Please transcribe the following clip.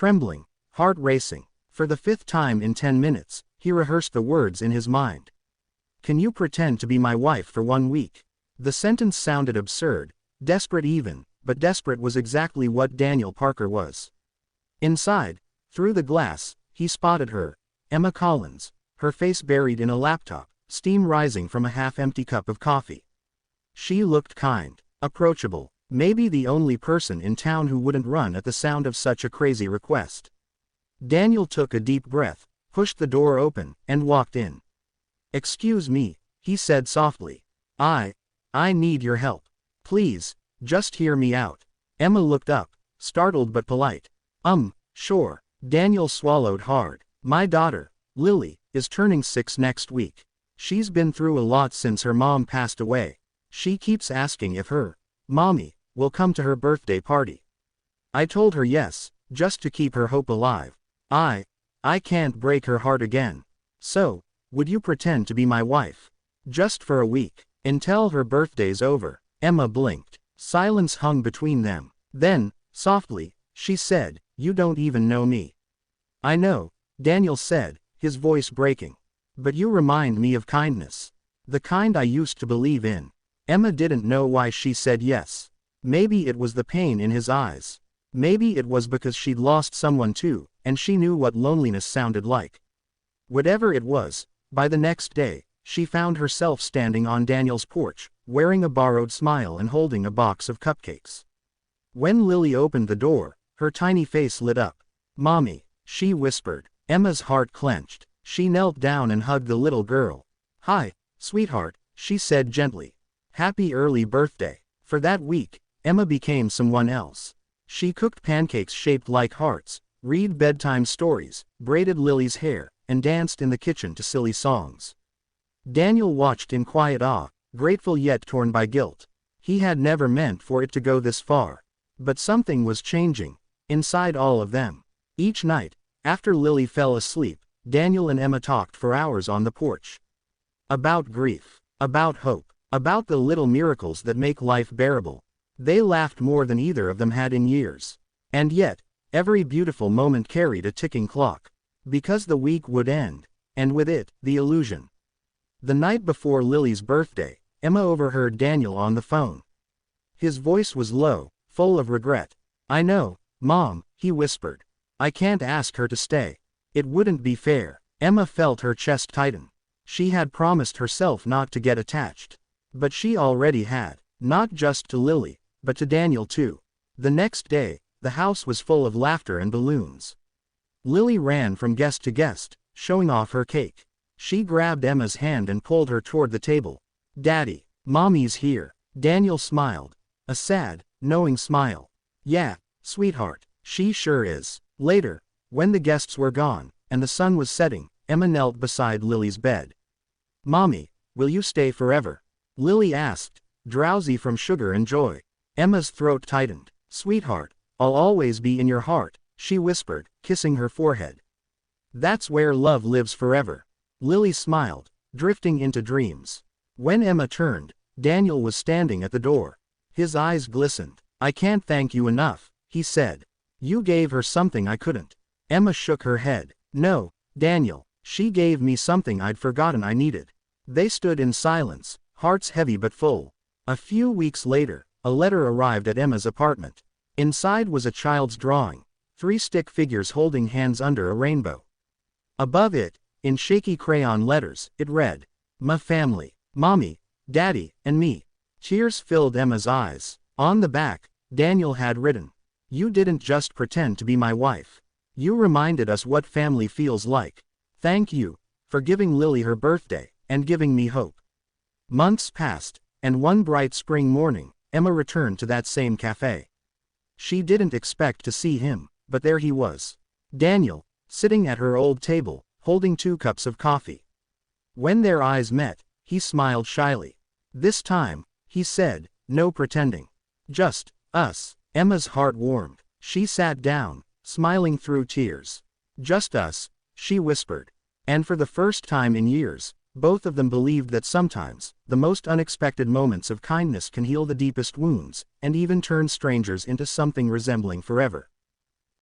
Trembling, heart racing, for the 5th time in 10 minutes, he rehearsed the words in his mind. Can you pretend to be my wife for 1 week? The sentence sounded absurd, desperate even, but desperate was exactly what Daniel Parker was. Inside, through the glass, he spotted her, Emma Collins, her face buried in a laptop, steam rising from a half-empty cup of coffee. She looked kind, approachable, maybe the only person in town who wouldn't run at the sound of such a crazy request. Daniel took a deep breath, pushed the door open, and walked in. "Excuse me," he said softly. I need your help. Please, just hear me out." Emma looked up, startled but polite. Sure." Daniel swallowed hard. "My daughter, Lily, is turning 6 next week. She's been through a lot since her mom passed away. She keeps asking if her mommy will come to her birthday party. I told her yes, just to keep her hope alive. I can't break her heart again. So, would you pretend to be my wife? Just for a week, until her birthday's over." Emma blinked. Silence hung between them. Then, softly, she said, "You don't even know me." "I know," Daniel said, his voice breaking. "But you remind me of kindness. The kind I used to believe in." Emma didn't know why she said yes. Maybe it was the pain in his eyes. Maybe it was because she'd lost someone too, and she knew what loneliness sounded like. Whatever it was, by the next day, she found herself standing on Daniel's porch, wearing a borrowed smile and holding a box of cupcakes. When Lily opened the door, her tiny face lit up. "Mommy," she whispered. Emma's heart clenched. She knelt down and hugged the little girl. "Hi, sweetheart," she said gently. "Happy early birthday." For that week, Emma became someone else. She cooked pancakes shaped like hearts, read bedtime stories, braided Lily's hair, and danced in the kitchen to silly songs. Daniel watched in quiet awe, grateful yet torn by guilt. He had never meant for it to go this far. But something was changing, inside all of them. Each night, after Lily fell asleep, Daniel and Emma talked for hours on the porch. About grief, about hope, about the little miracles that make life bearable. They laughed more than either of them had in years. And yet, every beautiful moment carried a ticking clock. Because the week would end, and with it, the illusion. The night before Lily's birthday, Emma overheard Daniel on the phone. His voice was low, full of regret. "I know, Mom," he whispered. "I can't ask her to stay. It wouldn't be fair." Emma felt her chest tighten. She had promised herself not to get attached. But she already had, not just to Lily, but to Daniel too. The next day, the house was full of laughter and balloons. Lily ran from guest to guest, showing off her cake. She grabbed Emma's hand and pulled her toward the table. "Daddy, Mommy's here." Daniel smiled. A sad, knowing smile. "Yeah, sweetheart, she sure is." Later, when the guests were gone, and the sun was setting, Emma knelt beside Lily's bed. "Mommy, will you stay forever?" Lily asked, drowsy from sugar and joy. Emma's throat tightened. "Sweetheart, I'll always be in your heart," she whispered, kissing her forehead. "That's where love lives forever." Lily smiled, drifting into dreams. When Emma turned, Daniel was standing at the door. His eyes glistened. "I can't thank you enough," he said. "You gave her something I couldn't." Emma shook her head. "No, Daniel, she gave me something I'd forgotten I needed." They stood in silence, hearts heavy but full. A few weeks later, a letter arrived at Emma's apartment. Inside was a child's drawing, 3 stick figures holding hands under a rainbow. Above it, in shaky crayon letters, it read, "My family, Mommy, Daddy, and me." Tears filled Emma's eyes. On the back, Daniel had written, "You didn't just pretend to be my wife. You reminded us what family feels like. Thank you for giving Lily her birthday, and giving me hope." Months passed, and one bright spring morning, Emma returned to that same cafe. She didn't expect to see him, but there he was. Daniel, sitting at her old table, holding 2 cups of coffee. When their eyes met, he smiled shyly. "This time," he said, "no pretending. Just us." Emma's heart warmed. She sat down, smiling through tears. "Just us," she whispered. And for the first time in years, both of them believed that sometimes, the most unexpected moments of kindness can heal the deepest wounds, and even turn strangers into something resembling forever.